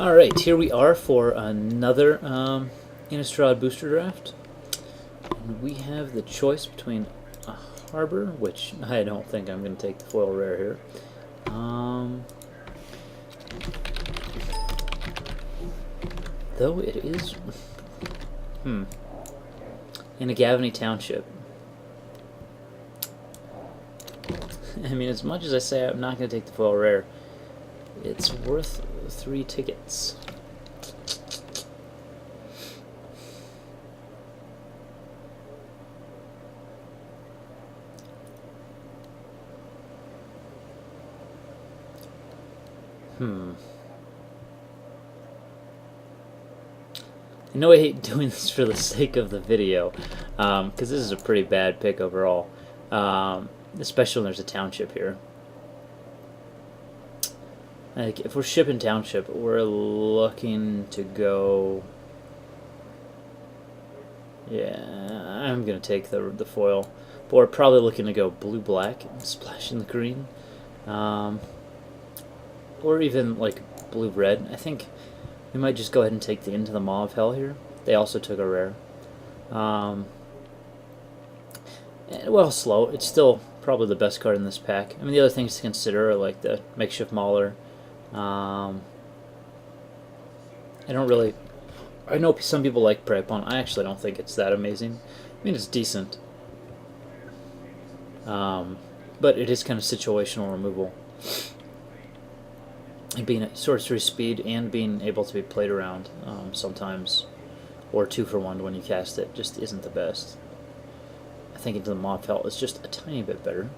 Alright, here we are for another Innistrad booster draft. And we have the choice between a Harbor, which I don't think I'm going to take the foil rare here. Though it is... in a Gavany Township. I mean, as much as I say I'm not going to take the foil rare, it's worth 3 tickets. I know I hate doing this for the sake of the video, because this is a pretty bad pick overall, especially when there's a township here. Like, if we're shipping township, we're looking to go... Yeah, I'm going to take the foil. But we're probably looking to go blue-black and splash in the green. Or even, like, blue-red. I think we might just go ahead and take the Into the Maw of Hell here. They also took a rare. Well, slow. It's still probably the best card in this pack. I mean, the other things to consider are, like, the Makeshift Mauler. I don't really... I know some people like Prey Upon. I actually don't think it's that amazing. I mean, it's decent. But it is kind of situational removal. And being at sorcery speed and being able to be played around sometimes, or 2 for 1 when you cast it, just isn't the best. I think Into the Maw of Hell is just a tiny bit better.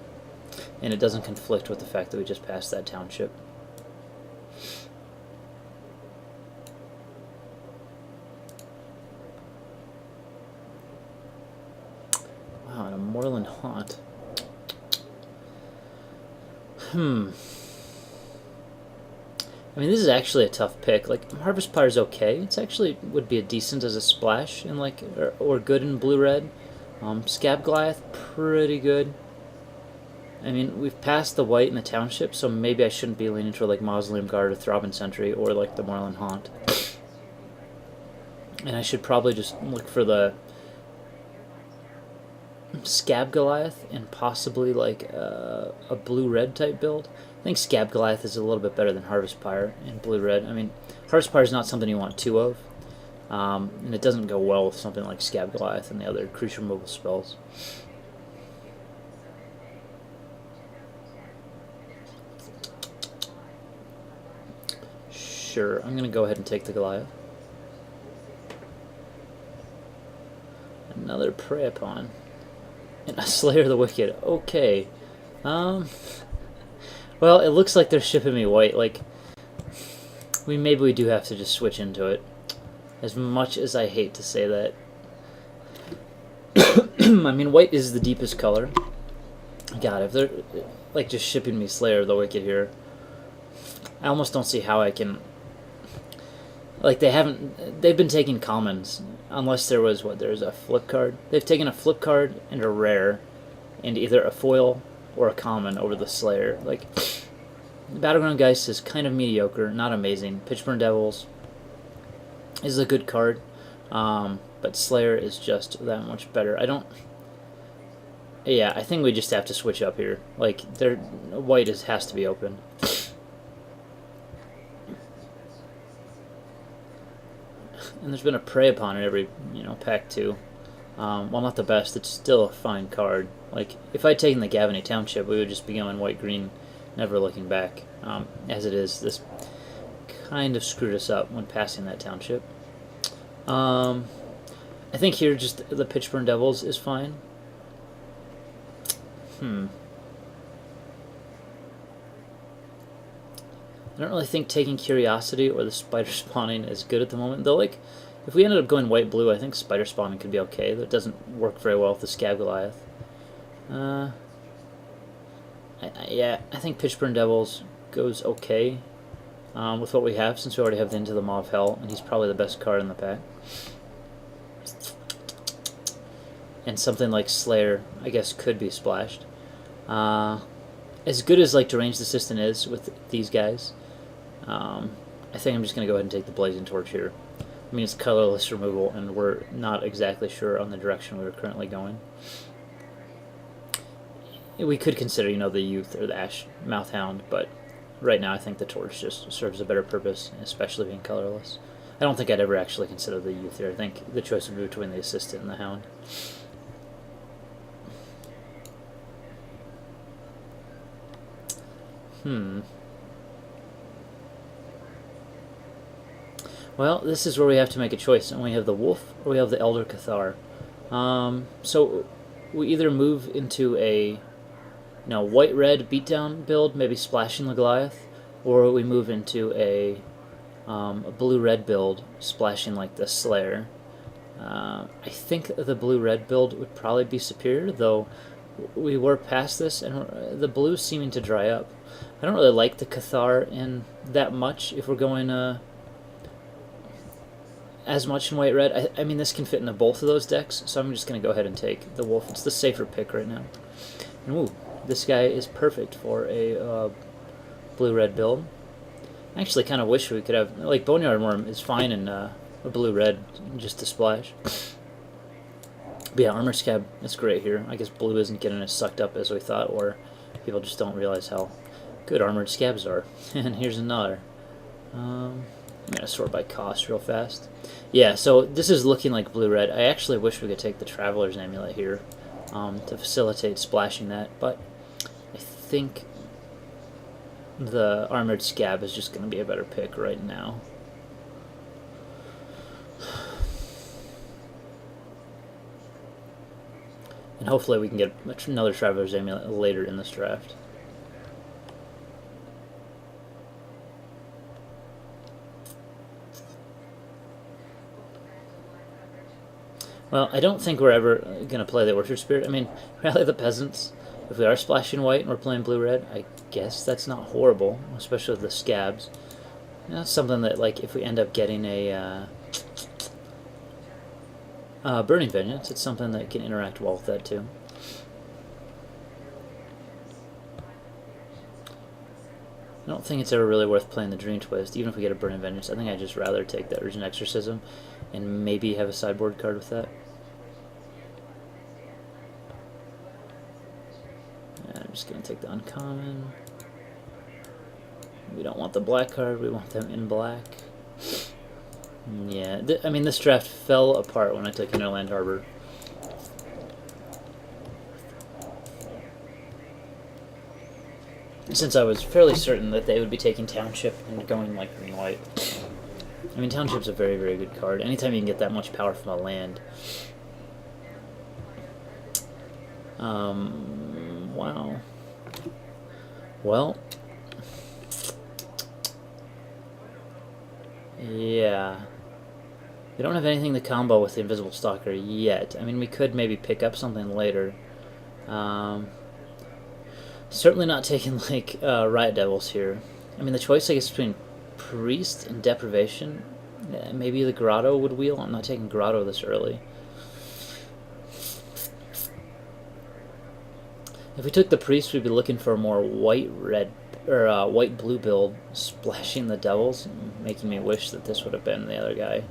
And it doesn't conflict with the fact that we just passed that township. Wow, and a Moorland Haunt. I mean, this is actually a tough pick. Like, Harvest Pyre's okay. It's actually would be a decent as a splash in like or good in blue-red. Scab Goliath, pretty good. I mean, we've passed the white in the township, so maybe I shouldn't be leaning for like Mausoleum Guard or Throbbing Sentry or like the Moorland Haunt. And I should probably just look for the Scab Goliath and possibly like a blue-red type build. I think Scab Goliath is a little bit better than Harvest Pyre in blue-red. I mean, Harvest Pyre is not something you want 2 of, and it doesn't go well with something like Scab Goliath and the other creature removal spells. Sure, I'm going to go ahead and take the Goliath. Another Prey Upon. And a Slayer of the Wicked. Okay. Well, it looks like they're shipping me white. Like, maybe we do have to just switch into it. As much as I hate to say that. I mean, white is the deepest color. God, if they're like just shipping me Slayer of the Wicked here, I almost don't see how I can. Like, they've been taking commons, unless there's a flip card. They've taken a flip card and a rare, and either a foil or a common over the Slayer. Like, Battleground Geist is kind of mediocre, not amazing. Pitchburn Devils is a good card, but Slayer is just that much better. Yeah, I think we just have to switch up here. Like, white has to be open. And there's been a Prey Upon in every, pack too. Well, not the best, it's still a fine card. Like, if I'd taken the Gavany Township, we would just be going white-green, never looking back. As it is, this kind of screwed us up when passing that Township. I think here just the Pitchburn Devils is fine. I don't really think taking Curiosity or the Spider Spawning is good at the moment. Though, like, if we ended up going white-blue, I think Spider Spawning could be okay. That doesn't work very well with the Scab Goliath. Yeah, I think Pitchburn Devils goes okay with what we have, since we already have the Into the Maw of Hell, and he's probably the best card in the pack. And something like Slayer, I guess, could be splashed. As good as like Deranged Assistant is with these guys, I I think I'm just going to go ahead and take the Blazing Torch here. I mean, it's colorless removal, and we're not exactly sure on the direction we're currently going. We could consider, you know, the Youth or the Ash Mouthhound, but right now I think the Torch just serves a better purpose, especially being colorless. I don't think I'd ever actually consider the Youth here. I think the choice would be between the Assistant and the Hound. Well, this is where we have to make a choice, and we have the Wolf or we have the Elder Cathar. So we either move into a white-red beatdown build, maybe splashing the Goliath, or we move into a blue-red build, splashing like the Slayer. I think the blue-red build would probably be superior, though we were past this, and the blue's seeming to dry up. I don't really like the Cathar in that much if we're going as much in white-red. I mean, this can fit into both of those decks, so I'm just going to go ahead and take the Wolf. It's the safer pick right now. And ooh, this guy is perfect for a blue-red build. I actually kind of wish we could have, like, Boneyard Worm is fine in a blue-red, just to splash. But yeah, Armor Scab is great here. I guess blue isn't getting as sucked up as we thought, or people just don't realize how good Armored Scabs are. And here's another. I'm going to sort by cost real fast. Yeah, so this is looking like blue-red. I actually wish we could take the Traveler's Amulet here to facilitate splashing that, but I think the Armored Scab is just going to be a better pick right now. And hopefully we can get another Traveler's Amulet later in this draft. Well, I don't think we're ever going to play the Orchard Spirit. I mean, Rally the Peasants, if we are splashing white and we're playing blue-red, I guess that's not horrible, especially with the Scabs. That's something that, like, if we end up getting a Burning Vengeance, it's something that can interact well with that, too. I don't think it's ever really worth playing the Dream Twist, even if we get a Burning Vengeance. I think I'd just rather take that Urgent Exorcism and maybe have a sideboard card with that. I'm just going to take the uncommon. We don't want the black card, we want them in black. Yeah, I mean, this draft fell apart when I took Innerland Harbor. Since I was fairly certain that they would be taking Township and going like green white. I mean, Township's a very, very good card. Anytime you can get that much power from a land. Wow. Well. Yeah. We don't have anything to combo with the Invisible Stalker yet. I mean, we could maybe pick up something later. Certainly not taking, like, Riot Devils here. I mean, the choice, I guess, between Priest and Deprivation. Maybe the Grotto would wheel. I'm not taking Grotto this early. If we took the Priest, we'd be looking for a more white-red, or white-blue build, splashing the Devils, making me wish that this would have been the other guy.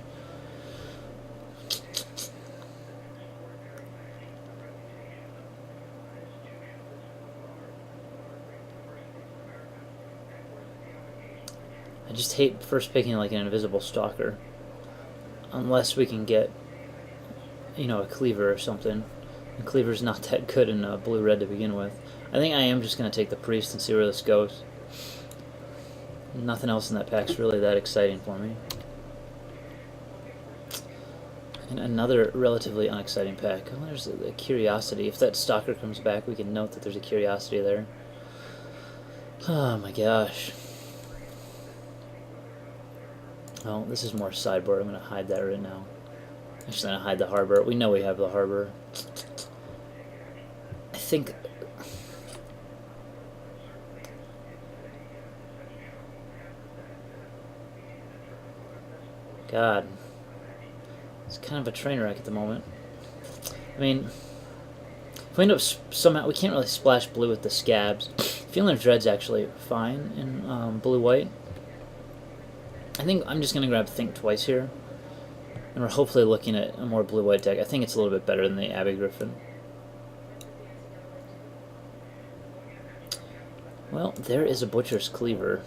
I just hate first picking like an Invisible Stalker. Unless we can get, you know, a Cleaver or something. And Cleaver's not that good in blue-red to begin with. I think I am just going to take the Priest and see where this goes. Nothing else in that pack's really that exciting for me. And another relatively unexciting pack. Oh, there's the Curiosity. If that Stalker comes back, we can note that there's a Curiosity there. Oh my gosh. Well, this is more sideboard. I'm going to hide that right now. Actually, I'm going to hide the Harbor. We know we have the Harbor. I think... God. It's kind of a train wreck at the moment. I mean, if we end up somehow... We can't really splash blue with the Scabs. Feeling of Dread's actually fine in blue-white. I think I'm just going to grab Think Twice here. And we're hopefully looking at a more blue-white deck. I think it's a little bit better than the Abbey Griffin. Well, there is a Butcher's Cleaver.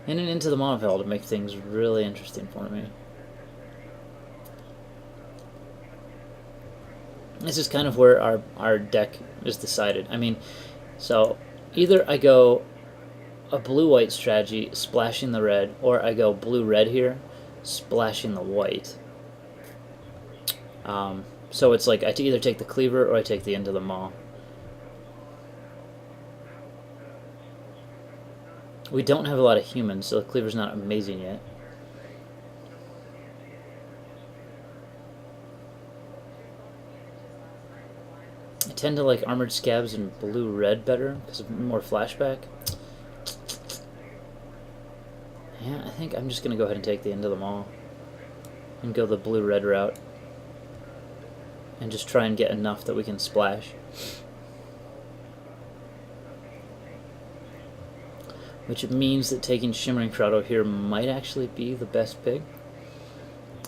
And an Into the Monopel to make things really interesting for me. This is kind of where our deck is decided. I mean, so either I go a blue-white strategy, splashing the red, or I go blue-red here, splashing the white. So it's like I either take the Cleaver or I take the Into the Maw. We don't have a lot of humans, so the Cleaver's not amazing yet. I tend to like Armored Scabs and blue-red better because of more flashback. Yeah, I think I'm just going to go ahead and take the Into the Maw and go the blue-red route and just try and get enough that we can splash. Which means that taking Shimmering Crowdo here might actually be the best pick.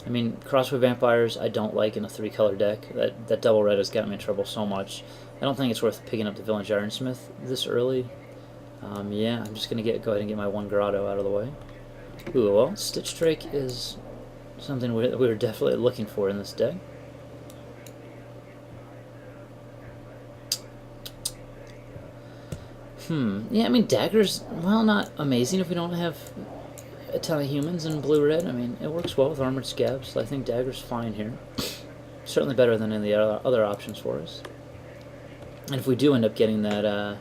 I mean, Crossway Vampires I don't like in a 3-color deck. That double red has gotten me in trouble so much. I don't think it's worth picking up the Village Ironsmith this early. Yeah, I'm just going to go ahead and get my 1 Grotto out of the way. Ooh, well, Stitch Drake is something we were definitely looking for in this deck. Yeah, I mean, Dagger's, well, not amazing if we don't have a ton of humans in blue-red. I mean, it works well with Armored Scabs, so I think Dagger's fine here. Certainly better than any of the other options for us. And if we do end up getting that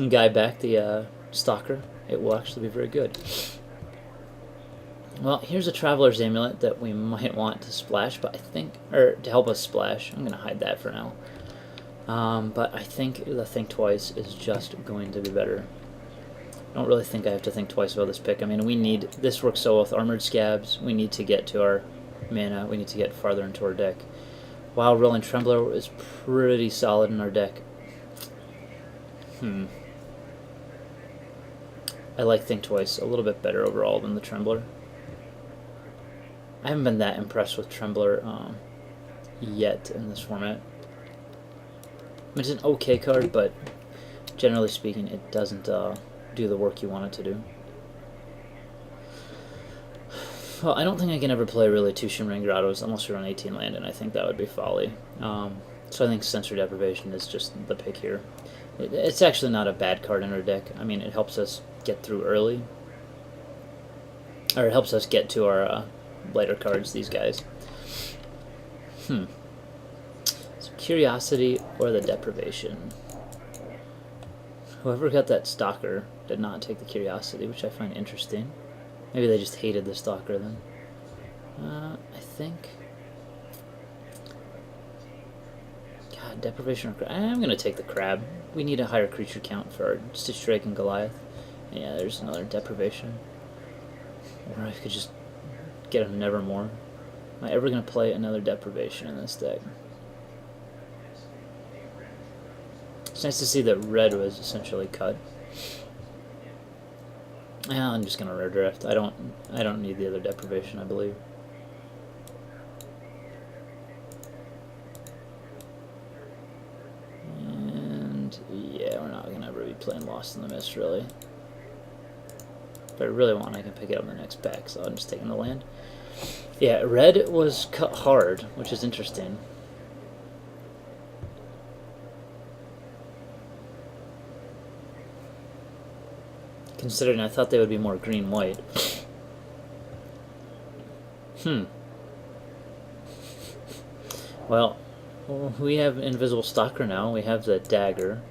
guy back, the Stalker, it will actually be very good. Well, here's a Traveler's Amulet that we might want to splash, but I think, or to help us splash. I'm going to hide that for now. But I think the Think Twice is just going to be better. I don't really think I have to think twice about this pick. I mean, this works so well with Armored Scabs. We need to get to our mana. We need to get farther into our deck. While Rolling Trembler is pretty solid in our deck. I like Think Twice a little bit better overall than the Trembler. I haven't been that impressed with Trembler yet in this format. It's an okay card, but generally speaking, it doesn't do the work you want it to do. Well, I don't think I can ever play really 2 Shimmering Grottos unless you're on 18 land, and I think that would be folly. So I think Sensory Deprivation is just the pick here. It's actually not a bad card in our deck. I mean, it helps us get through early. Or it helps us get to our later cards, these guys. Curiosity or the Deprivation. Whoever got that Stalker did not take the Curiosity, which I find interesting. Maybe they just hated the Stalker then. I think... God, Deprivation or... I'm going to take the Crab. We need a higher creature count for our Stitch Drake and Goliath. Yeah, there's another Deprivation. Or I could just get a Nevermore. Am I ever going to play another Deprivation in this deck? It's nice to see that red was essentially cut. Yeah, I'm just gonna rare drift. I don't need the other Deprivation, I believe. And yeah, we're not gonna ever be playing Lost in the Mist really. If I really want, I can pick it up in the next pack, so I'm just taking the land. Yeah, red was cut hard, which is interesting. Considering I thought they would be more green-white. Well, we have Invisible Stalker now. We have the Dagger.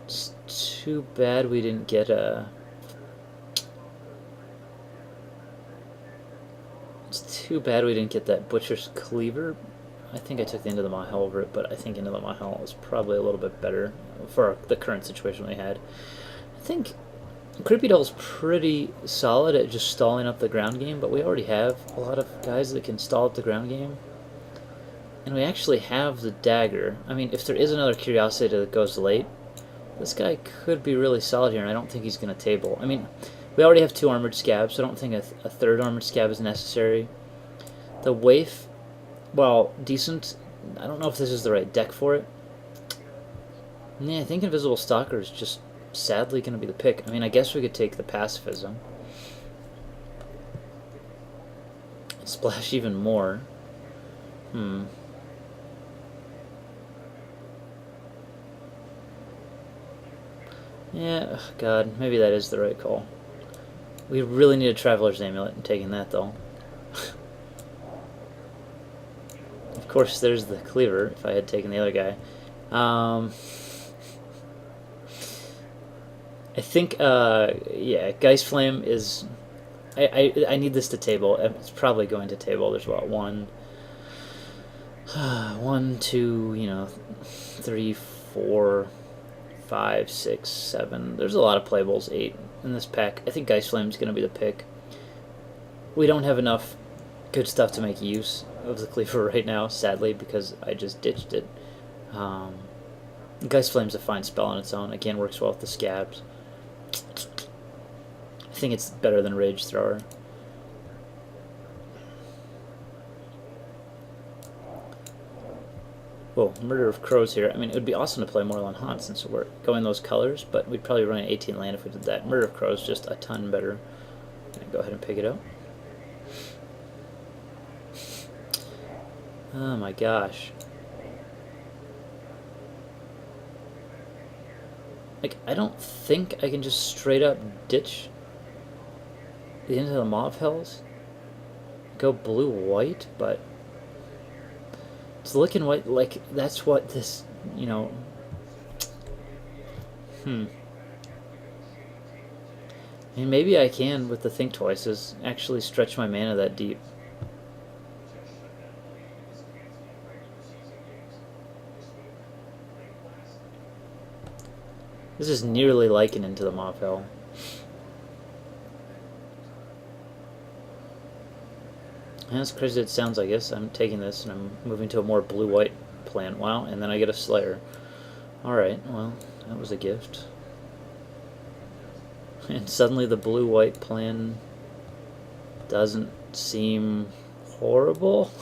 It's too bad we didn't get a... It's too bad we didn't get that Butcher's Cleaver. I think I took the Into the Mahel over it, but I think Into the Mahel is probably a little bit better for the current situation we had. I think Creepy Doll's pretty solid at just stalling up the ground game, but we already have a lot of guys that can stall up the ground game. And we actually have the Dagger. I mean, if there is another Curiosity that goes late, this guy could be really solid here, and I don't think he's going to table. I mean, We already have 2 armored scabs, so I don't think a third armored scab is necessary. The waif, well, decent. I don't know if this is the right deck for it. Yeah, I think Invisible Stalker is just sadly going to be the pick. I mean, I guess we could take the pacifism. Splash even more. Yeah, ugh, God, maybe that is the right call. We really need a Traveler's Amulet in taking that, though. Of course, there's the Cleaver, if I had taken the other guy. I think, yeah, Geist Flame is... I need this to table. It's probably going to table. There's what, 1, 2, you know, 3, 4, 5, 6, 7. There's a lot of playables. 8 in this pack. I think Geist Flame is going to be the pick. We don't have enough good stuff to make use of the Cleaver right now, sadly, because I just ditched it. Geist Flame's a fine spell on its own. Again, works well with the scabs. I think it's better than Rage Thrower. Whoa, Murder of Crows here. I mean, it would be awesome to play Moorland Haunt since we're going those colors, but we'd probably run an 18 land if we did that. Murder of Crows just a ton better. Go ahead and pick it up. Oh my gosh. Like, I don't think I can just straight up ditch the Into the Maw of Hells. Go blue-white, but it's looking like that's what this, you know. I mean, maybe I can, with the Think Twices, actually stretch my mana that deep. This is nearly like an Into the Maw of Hell. And as crazy as it sounds, I guess I'm taking this and I'm moving to a more blue-white plan. Wow, and then I get a Slayer. Alright, well, that was a gift. And suddenly the blue-white plan doesn't seem horrible.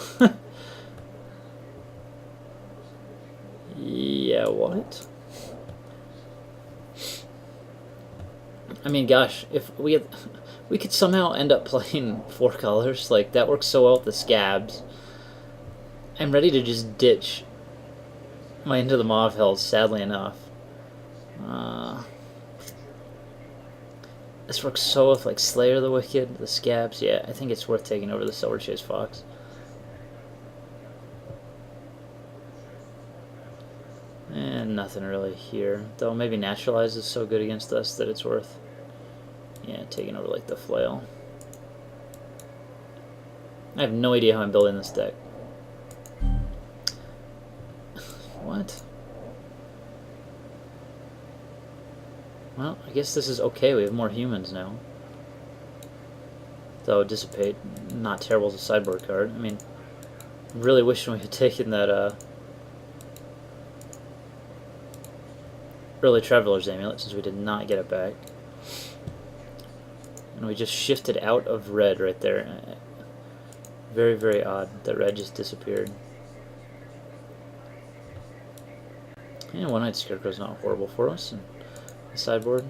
Yeah, what? I mean, gosh, if we could somehow end up playing 4 colors, like, that works so well with the scabs. I'm ready to just ditch my Into the Maw of Hell, sadly enough. This works so well with, like, Slayer the Wicked, the scabs. Yeah, I think it's worth taking over the Silver Chase Fox. And nothing really here. Though maybe Naturalize is so good against us that it's worth, yeah, taking over, like, the Flail. I have no idea how I'm building this deck. What? Well, I guess this is okay. We have more humans now. Though Dissipate, not terrible as a sideboard card. I mean, I'm really wishing we had taken that early Traveler's Amulet, since we did not get it back. And we just shifted out of red right there. Very, very odd that red just disappeared. And One-Eyed Scarecrow's not horrible for us in the sideboard.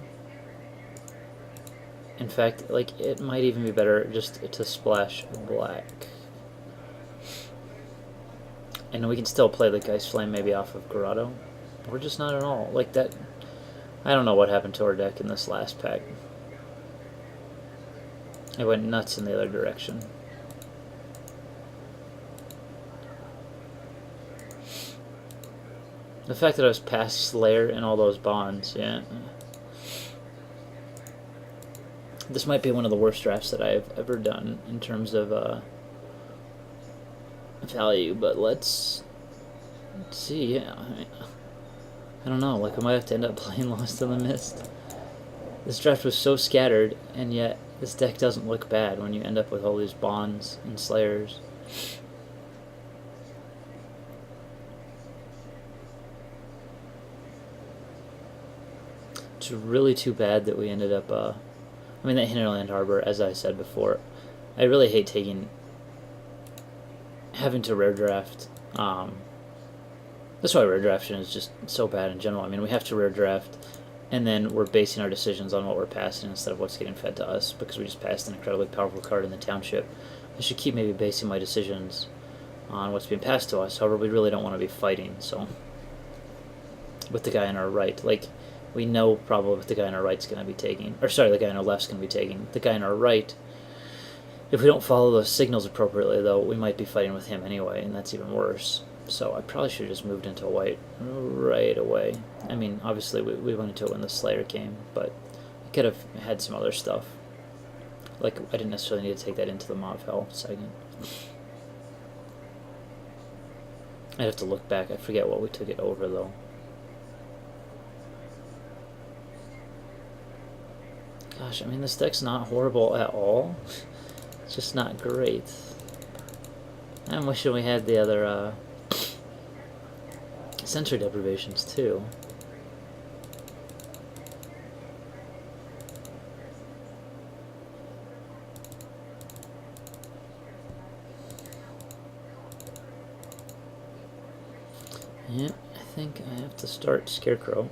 In fact, like, it might even be better just to splash black. And we can still play the Geist Flame maybe off of Grotto. Or just not at all. Like, that... I don't know what happened to our deck in this last pack. It went nuts in the other direction. The fact that I was past Slayer and all those bonds, yeah. This might be one of the worst drafts that I've ever done in terms of value, but let's see, yeah. I don't know, like, I might have to end up playing Lost in the Mist. This draft was so scattered, and yet this deck doesn't look bad when you end up with all these bonds and Slayers. It's really too bad that we ended up... I mean, that Hinterland Harbor, as I said before, I really hate having to rare draft. That's why rare drafting is just so bad in general. I mean, we have to rare draft, and then we're basing our decisions on what we're passing instead of what's getting fed to us, because we just passed an incredibly powerful card in the township. I should keep maybe basing my decisions on what's being passed to us. However, we really don't want to be fighting, so with the guy on our right, like, we know probably what the guy on our right's going to be taking, or sorry, the guy on our left's going to be taking. The guy on our right, if we don't follow those signals appropriately, though, we might be fighting with him anyway, and that's even worse. So I probably should have just moved into white right away. I mean, obviously we went into it when the Slayer came, but I could have had some other stuff. Like, I didn't necessarily need to take that into the Maw of Hell second. I'd have to look back. I forget what we took it over, though. Gosh, I mean, this deck's not horrible at all. It's just not great. I'm wishing we had the other sensory deprivations, too. Yeah, I think I have to start Scarecrow.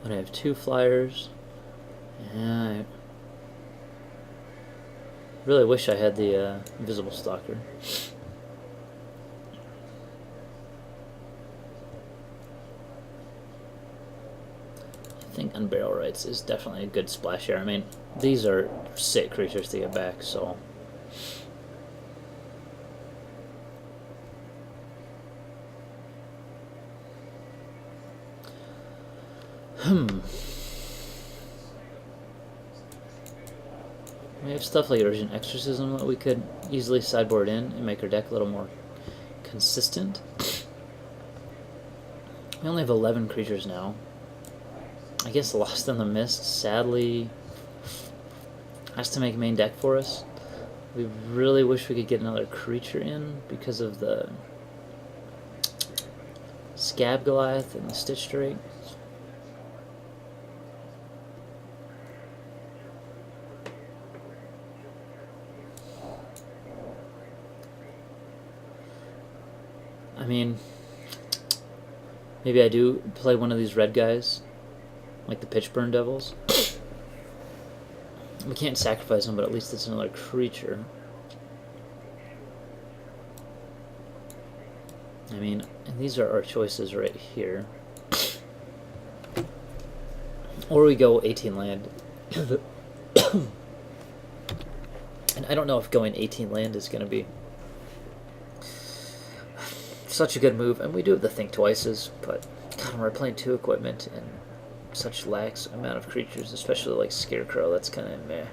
But I have 2 flyers. Yeah, I really wish I had the Invisible Stalker. I think Unburial Rites is definitely a good splash here. I mean, these are sick creatures to get back, so... We have stuff like Urgent Exorcism that we could easily sideboard in and make our deck a little more consistent. We only have 11 creatures now. I guess Lost in the Mist, sadly, has to make main deck for us. We really wish we could get another creature in because of the Scab Goliath and the Stitch Drake. I mean, maybe I do play one of these red guys, like the Pitchburn Devils. We can't sacrifice them, but at least it's another creature. I mean, and these are our choices right here. Or we go 18 land. And I don't know if going 18 land is going to be such a good move, and we do have the Think Twices, but God, when we're playing 2 equipment and such lax amount of creatures, especially like Scarecrow, that's kind of meh.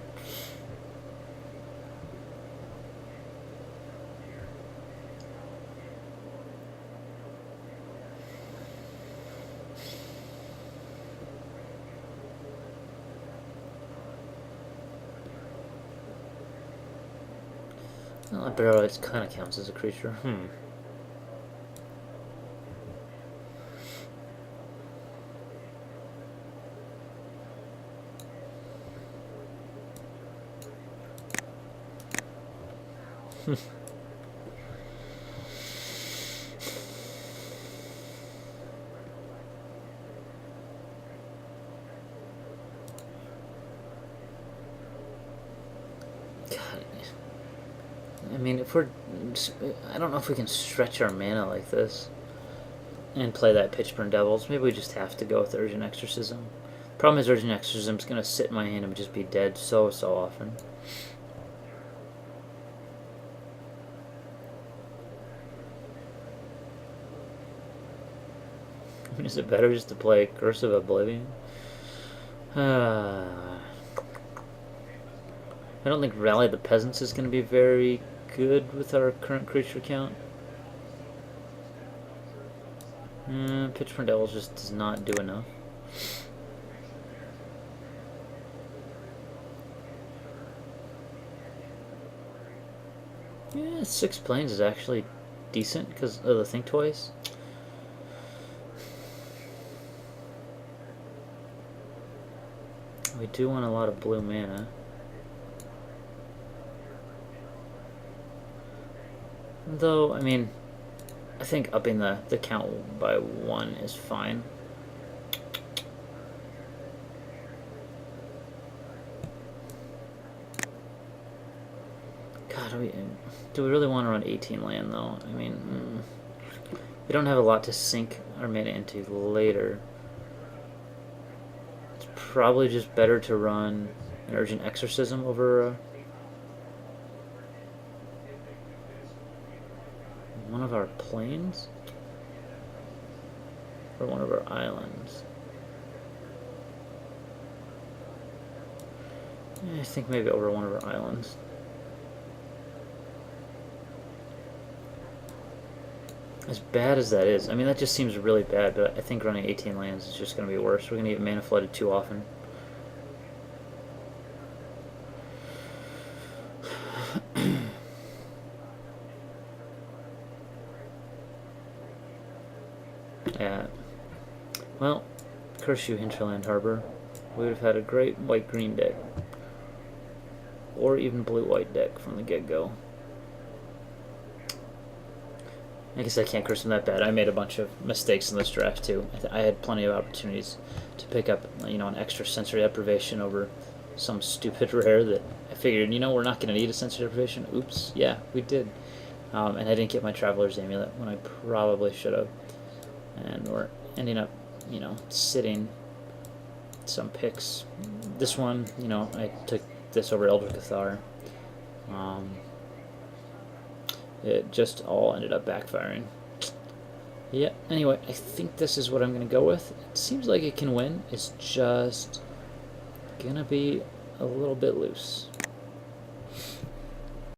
Well, Barrow Rights kind of counts as a creature. I mean, if we're... I don't know if we can stretch our mana like this and play that Pitchburn Devils. Maybe we just have to go with Urgent Exorcism. Problem is, Urgent Exorcism's going to sit in my hand and just be dead so often. I mean, is it better just to play Curse of Oblivion? I don't think Rally the Peasants is going to be very good with our current creature count. Pitchburn Devils just does not do enough. Yeah, 6 planes is actually decent because of the Think Twice. We do want a lot of blue mana. Though, I mean, I think upping the count by 1 is fine. God, do we really want to run 18 land, though? I mean, we don't have a lot to sink our mana into later. It's probably just better to run an Urgent Exorcism over one of our plains? Or one of our islands? I think maybe over one of our islands. As bad as that is, I mean, that just seems really bad, but I think running 18 lands is just going to be worse. We're going to get mana flooded too often. Yeah. Well, curse you, Hinterland Harbor. We would have had a great white-green deck. Or even blue-white deck from the get-go. I guess I can't curse him that bad. I made a bunch of mistakes in this draft too. I had plenty of opportunities to pick up, an extra sensory deprivation over some stupid rare that I figured, we're not going to need a sensory deprivation. Oops, yeah, we did. And I didn't get my Traveler's Amulet when I probably should have. And we're ending up, sitting some picks. This one, I took this over Eldritch Cathar. It just all ended up backfiring. Yeah, anyway, I think this is what I'm going to go with. It seems like it can win. It's just going to be a little bit loose.